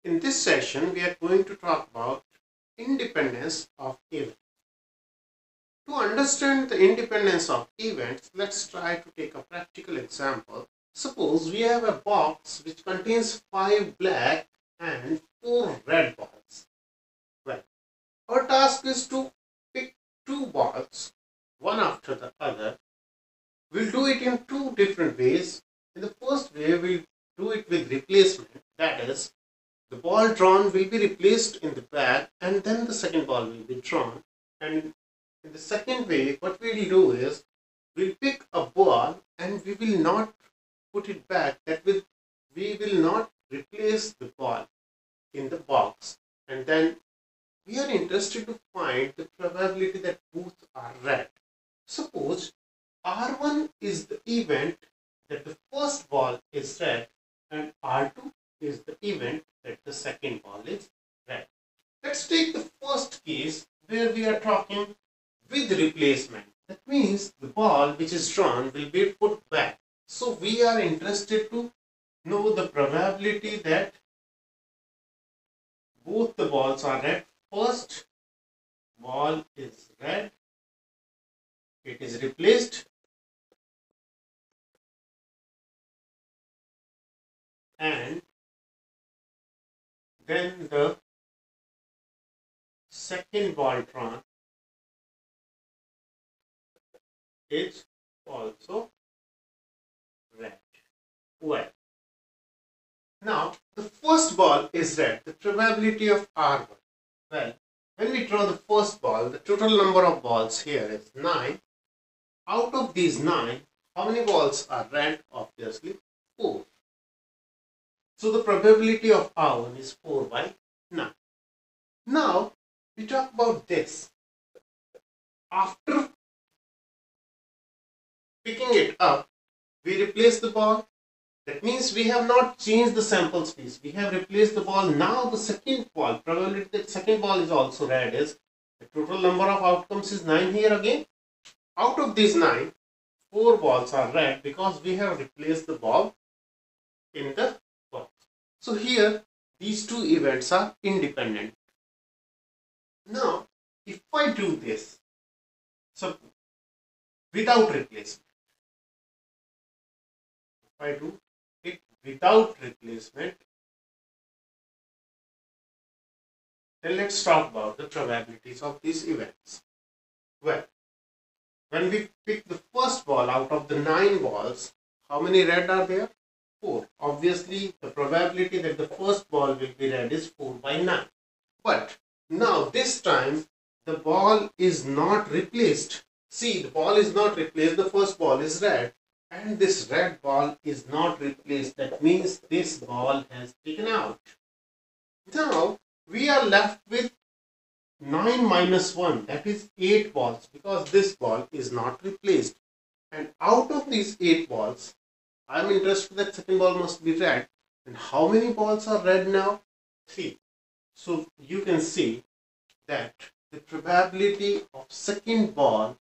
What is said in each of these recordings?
In this session, we are going to talk about independence of events. To understand the independence of events, let's try to take a practical example. Suppose we have a box which contains 5 black and 4 red balls. Well, our task is to pick 2 balls, one after the other. We'll do it in 2 different ways. In the first way, we'll do it with replacement. That is, the ball drawn will be replaced in the bag and then the second ball will be drawn. And in the second way, what we will do is, we'll pick a ball and we will not put it back. We will not replace the ball in the box. And then we are interested to find the probability that both are red. Suppose R1 is the event that the first ball is red and R2 is the event that the second ball is red. Let's take the first case where we are talking with replacement. That means the ball which is drawn will be put back. So we are interested to know the probability that both the balls are red. First ball is red. It is replaced. And then the second ball drawn is also red. Well, now the first ball is red. The probability of R1. Well, when we draw the first ball, the total number of balls here is 9. Out of these 9, how many balls are red? Obviously 4. So the probability of R1 is 4 by 9. Now we talk about this. After picking it up, we replace the ball. That means we have not changed the sample space. We have replaced the ball. Now the second ball, probability that second ball is also red is, the total number of outcomes is 9 here again. Out of these 9, 4 balls are red because we have replaced the ball in the box. So here these two events are independent. Now if I do this, so without replacement, if I do it without replacement, then let's talk about the probabilities of these events. Well, when we pick the first ball out of the 9 balls, how many red are there? 4. Obviously, the probability that the first ball will be red is 4 by 9. But now this time, the ball is not replaced. See, the ball is not replaced. The first ball is red. And this red ball is not replaced. That means this ball has taken out. Now, we are left with 9 minus 1, that is 8 balls, because this ball is not replaced. And out of these 8 balls, I am interested that second ball must be red. And how many balls are red now? 3. So you can see that the probability of second ball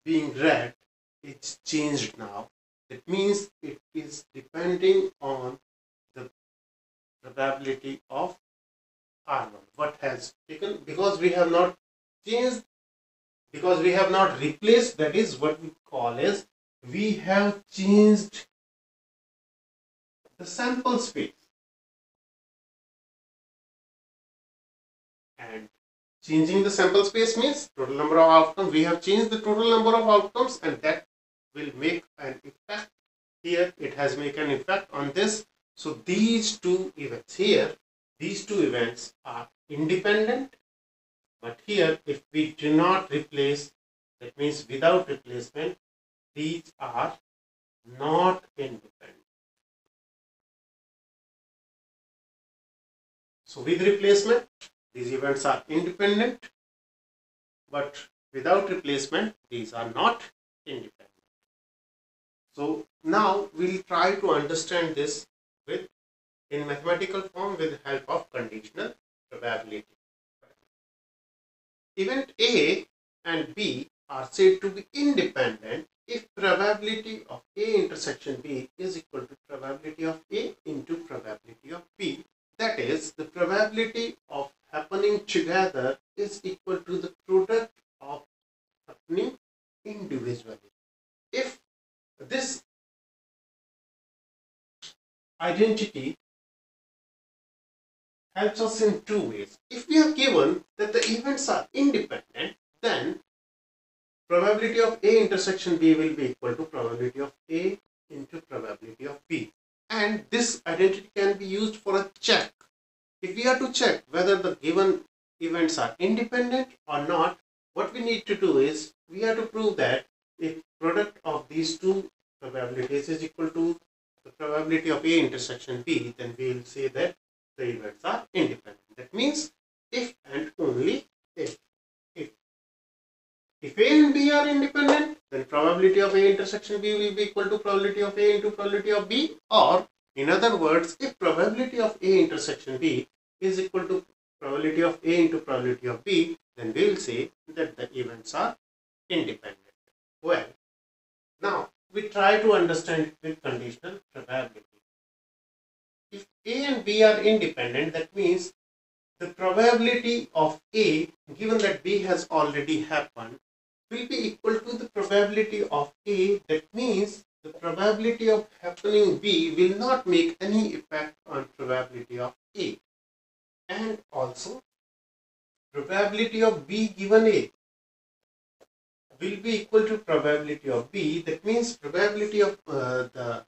being red is changed now. That means it is depending on the probability of R1. What has taken, because we have not changed, because we have not replaced, that is what we call as, we have changed the sample space. And changing the sample space means total number of outcomes. We have changed the total number of outcomes and that will make an effect. Here it has made an effect on this. So these two events here, these two events are independent. But here if we do not replace, that means without replacement, these are not independent. So with replacement, these events are independent, but without replacement, these are not independent. So now we'll try to understand this in mathematical form with the help of conditional probability. Event A and B are said to be independent if probability of A intersection B is equal to probability of A into probability of B. That That is, the probability of happening together is equal to the product of happening individually. If this identity helps us in two ways. If we are given that the events are independent, then probability of A intersection B will be equal to probability of A into probability of B. And this identity can be used for a check. If we are to check whether the given events are independent or not, what we need to do is we have to prove that if product of these two probabilities is equal to the probability of A intersection B, then we will say that the events are independent. That means if and only if. If A and B are independent, then probability of A intersection B will be equal to probability of A into probability of B, or in other words, if probability of A intersection B is equal to probability of A into probability of B, then we will say that the events are independent. Well, now we try to understand it with conditional probability. If A and B are independent, that means the probability of A, given that B has already happened, will be equal to the probability of A. That means the probability of happening B will not make any effect on probability of A. And also probability of B given A will be equal to probability of B. That means probability of the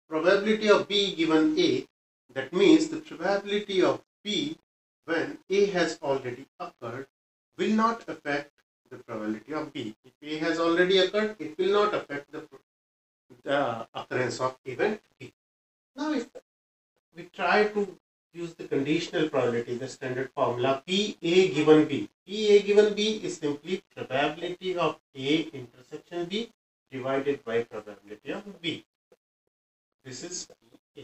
probability of B given A, that means the probability of B when A has already occurred will not affect the probability of B. If A has already occurred, it will not affect the occurrence of event B. Now if we try to use the conditional probability, the standard formula PA given B. PA given B is simply probability of A intersection B divided by probability of B. This is PA.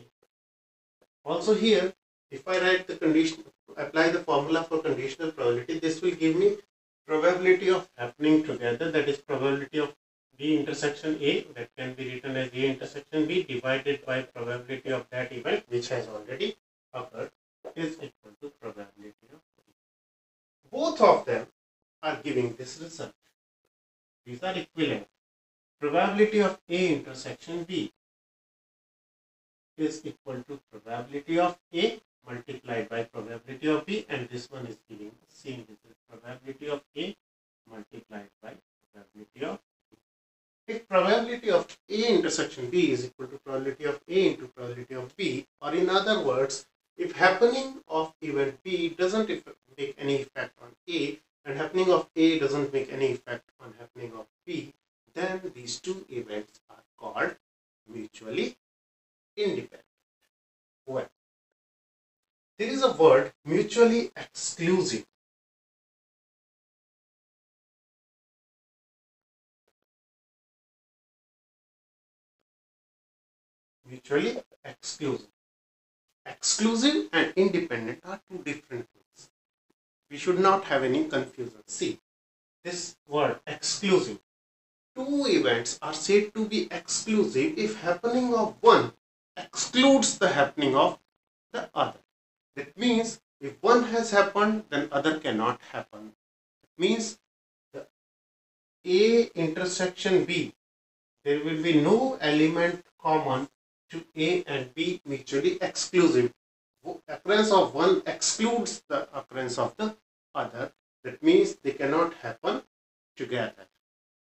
Also here, if I write the condition, apply the formula for conditional probability, this will give me probability of happening together, that is probability of B intersection A, that can be written as A intersection B divided by probability of that event which has already occurred is equal to probability of B. Both of them are giving this result. These are equivalent. Probability of A intersection B is equal to probability of A multiplied by probability of B, and this one is giving the same result. Probability of A multiplied by probability of B. If probability of A intersection B is equal to probability of A into probability of B, or in other words, if happening of event B doesn't make any effect on A and happening of A doesn't make any effect on happening of B, then these two events are called mutually independent. Well, there is a word mutually exclusive. Mutually exclusive. Exclusive and independent are two different things. We should not have any confusion. See, this word exclusive. Two events are said to be exclusive if happening of one excludes the happening of the other. That means if one has happened, then other cannot happen. It means the A intersection B, there will be no element common to A and B mutually exclusive. Occurrence of one excludes the occurrence of the other. That means they cannot happen together.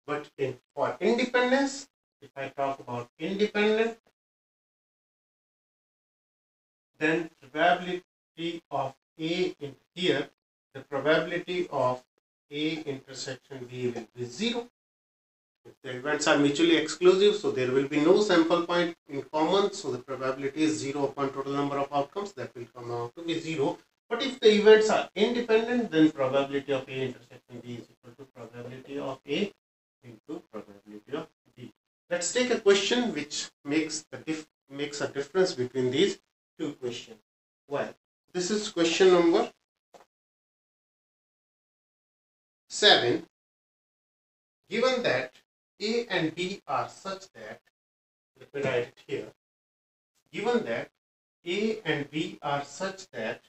But for independence, if I talk about independent, then probability of A in here, the probability of A intersection B will be 0. If the events are mutually exclusive, so there will be no sample point in common, so the probability is 0 upon total number of outcomes, that will come out to be 0. But if the events are independent, then probability of A intersection B is equal to probability of A into probability of B. Let's take a question which makes a difference between these two questions. Well, this is question number 7. Given that A and B are such that, let me write it here. Given that A and B are such that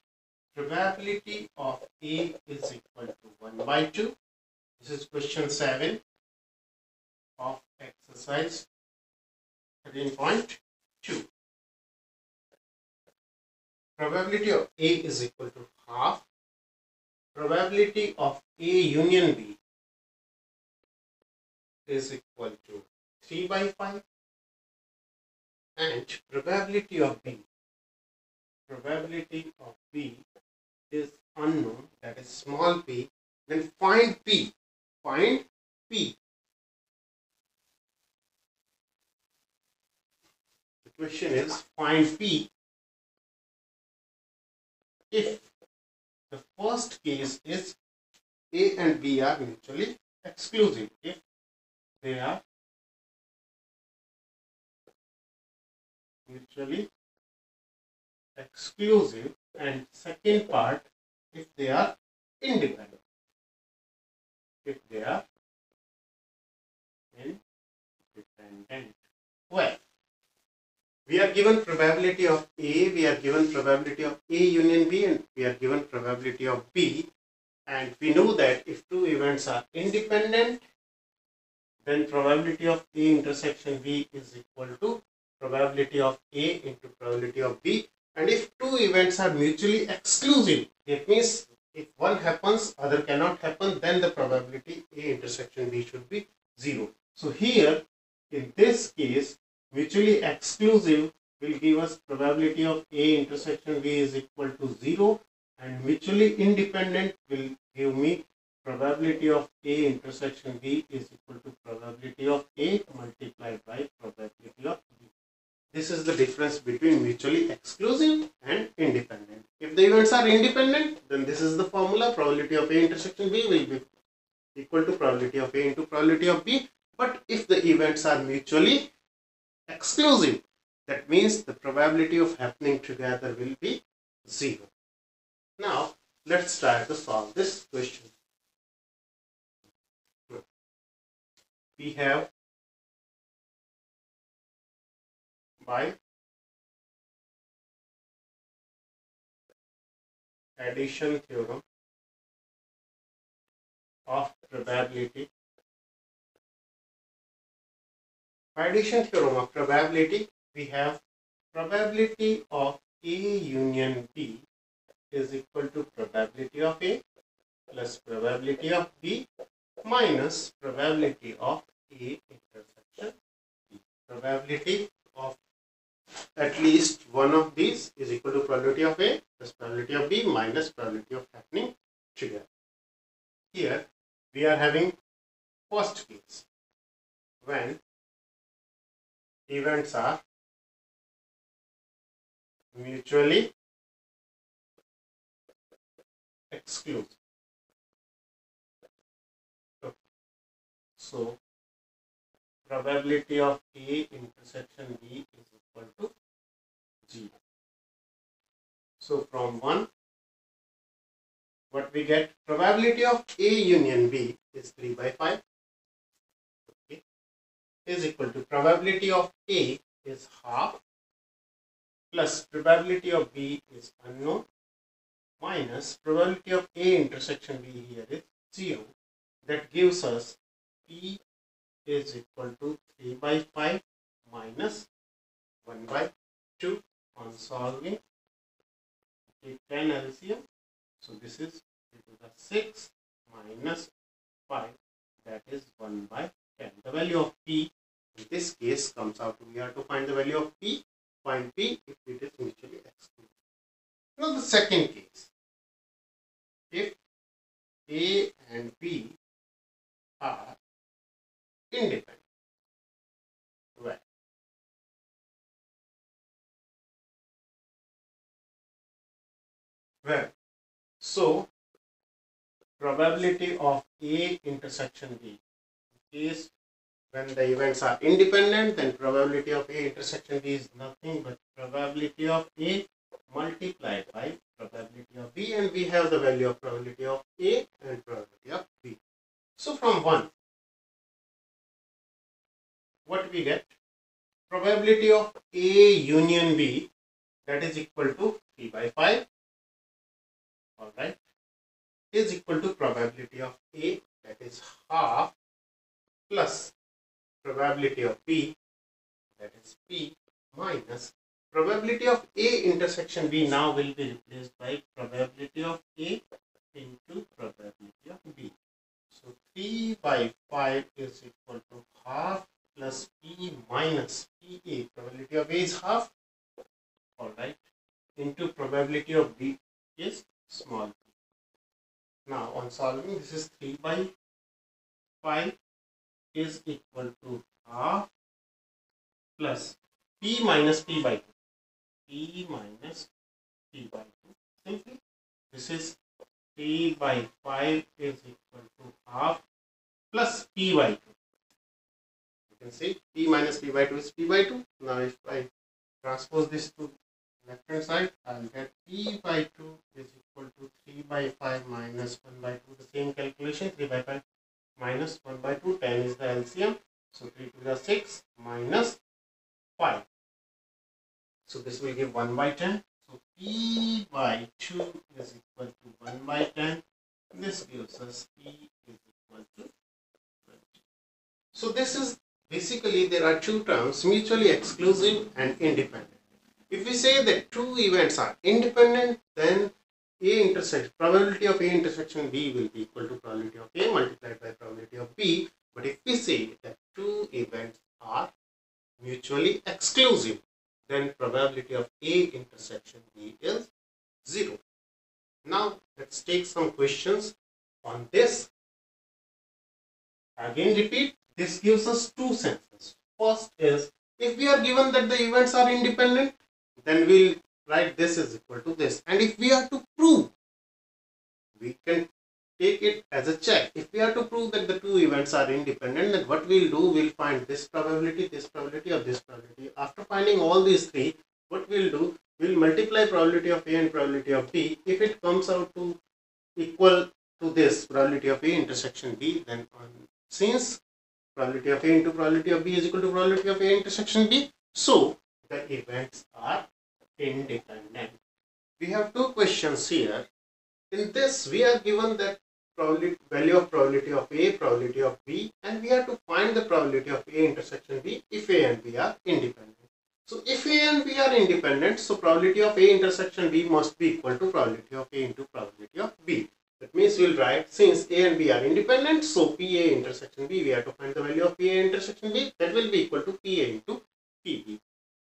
probability of A is equal to 1 by 2. This is question 7 of exercise 13.2. Probability of A is equal to half. Probability of A union B is equal to 3 by 5. And probability of B is unknown, that is small p. Then find P. Find P. The question is find P if the first case is A and B are mutually exclusive. If they are mutually exclusive, and second part, if they are independent. If they are independent. Well, we are given probability of A, we are given probability of A union B, and we are given probability of B. And we know that if two events are independent, then probability of A intersection B is equal to probability of A into probability of B. And if two events are mutually exclusive, it means if one happens, other cannot happen, then the probability A intersection B should be 0. So here, in this case, mutually exclusive will give us probability of A intersection B is equal to 0, and mutually independent will give me probability of A intersection B is equal to probability of A multiplied by probability of B. This is the difference between mutually exclusive and independent. If the events are independent, then this is the formula. Probability of A intersection B will be equal to probability of A into probability of B. But if the events are mutually exclusive, that means the probability of happening together will be 0. Now, let's try to solve this question. We have by addition theorem of probability. By addition theorem of probability, we have probability of A union B is equal to probability of A plus probability of B minus probability of A intersection B. Probability of at least one of these is equal to probability of A plus probability of B minus probability of happening together. Here we are having first case when events are mutually exclusive. Okay. So probability of A intersection B is equal to 0. So from 1, what we get, probability of A union B is 3 by 5. Okay. Is equal to probability of A is half plus probability of B is unknown minus probability of A intersection B here is 0. That gives us P is equal to 3 by 5 minus 1 by 2 on solving. Take 10 LCM. So this is 3 to the 6 minus 5, that is 1 by 10. The value of P in this case comes out to, we have to find the value of P. Find P if it is mutually exclusive. Now the second case, if A and B are independent. Well, so probability of A intersection B is when the events are independent, then probability of A intersection B is nothing but probability of A multiplied by probability of B, and we have the value of probability of A and probability of B. So from 1, what we get? Probability of A union B, that is equal to 3 by 5, alright, is equal to probability of A, that is half, plus probability of B, that is P, minus probability of A intersection B now will be replaced by probability of A into probability of B. So 3 by 5 is equal to half plus P minus PA, probability of A is half, alright, into probability of B is small p. Now on solving, this is 3 by 5 is equal to half plus P minus P by 2. P minus P by 2. Simply, this is 3 by 5 is equal to half plus P by 2. You can see P minus P by 2 is P by 2. Now if I transpose this to left hand side, I will get P by 2 is equal to 3 by 5 minus 1 by 2. The same calculation, 3 by 5 minus 1 by 2, 10 is the LCM. So 3 to the 6 minus 5. So this will give 1 by 10. So P by 2 is equal to 1 by 10. This gives us P is equal to 20. So this is basically, there are two terms, mutually exclusive and independent. If we say that two events are independent, then A intersection, probability of A intersection B will be equal to probability of A multiplied by probability of B. But if we say that two events are mutually exclusive, then probability of A intersection B is 0. Now let's take some questions on this. Again repeat, this gives us two senses. First is, if we are given that the events are independent, then we'll write this is equal to this. And if we are to prove, we can take it as a check. If we are to prove that the two events are independent, then what we'll do, we'll find this probability, or this probability. After finding all these three, what we'll do, we'll multiply probability of A and probability of B. If it comes out to equal to this probability of A intersection B, then since probability of A into probability of B is equal to probability of A intersection B, so the events are independent. We have two questions here. In this, we are given that value of probability of A, probability of B, and we have to find the probability of A intersection B if A and B are independent. So if A and B are independent, so probability of A intersection B must be equal to probability of A into probability of B. That means we will write, since A and B are independent, so PA intersection B, we have to find the value of PA intersection B, that will be equal to PA into PB.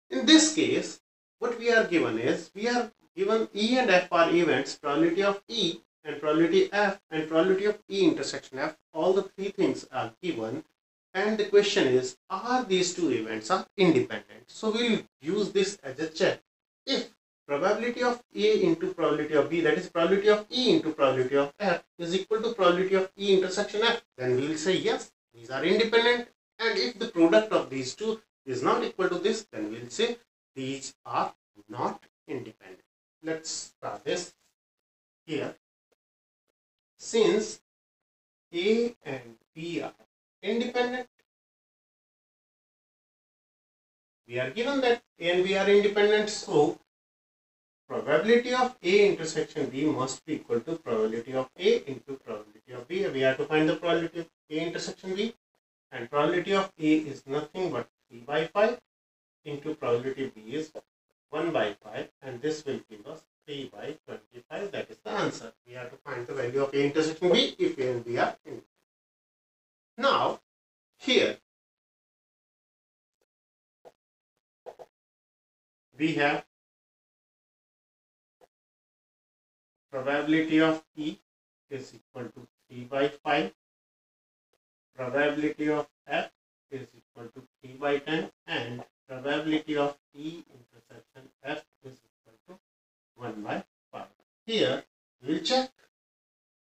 In this case, what we are given is, we are given E and F are events, probability of E and probability F and probability of E intersection F, all the three things are given, and the question is, are these two events are independent? So we will use this as a check. If probability of A into probability of B, that is probability of E into probability of F, is equal to probability of E intersection F, then we will say yes, these are independent. And if the product of these two is not equal to this, then we will say these are not independent. Let's start this here. Since A and B are independent, we are given that A and B are independent, so probability of A intersection B must be equal to probability of A into probability of B. We have to find the probability of A intersection B, and probability of A is nothing but 3 by 5 into probability B is 1 by 5, and this will give us 3 by 25. That is the answer. We have to find the value of A intersection B if A and B are independent. Now here we have probability of E is equal to 3 by 5. Probability of F is equal to 3 by 10, and probability of E intersection F is equal to 1 by 5. Here we will check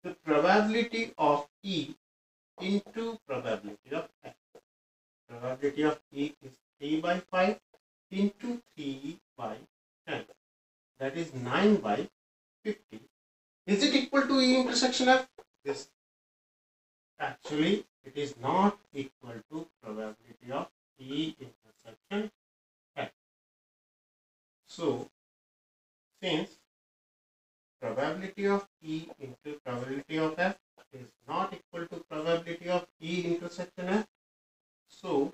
the probability of E into probability of F. Probability of E is 3 by 5 into 3 by 10. That is 9 by 50. Is it equal to E intersection F? This actually it is not equal to probability of E intersection F. So since probability of E into probability of F is not equal to probability of E intersection F, so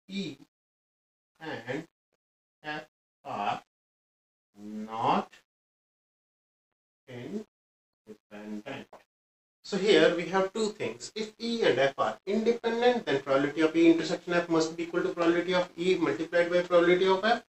E and F are not independent. So here we have two things. If E and F are independent, then probability of E intersection F must be equal to probability of E multiplied by probability of F.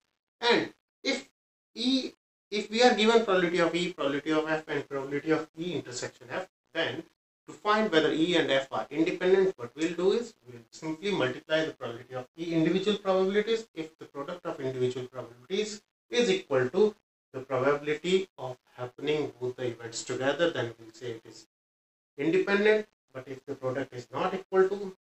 And if we are given probability of E, probability of F, and probability of E intersection F, then to find whether E and F are independent, what we'll do is we'll simply multiply the probability of E individual probabilities if the product of individual probabilities is equal to the probability of happening both the events together, then we'll say it is independent. But if the product is not equal to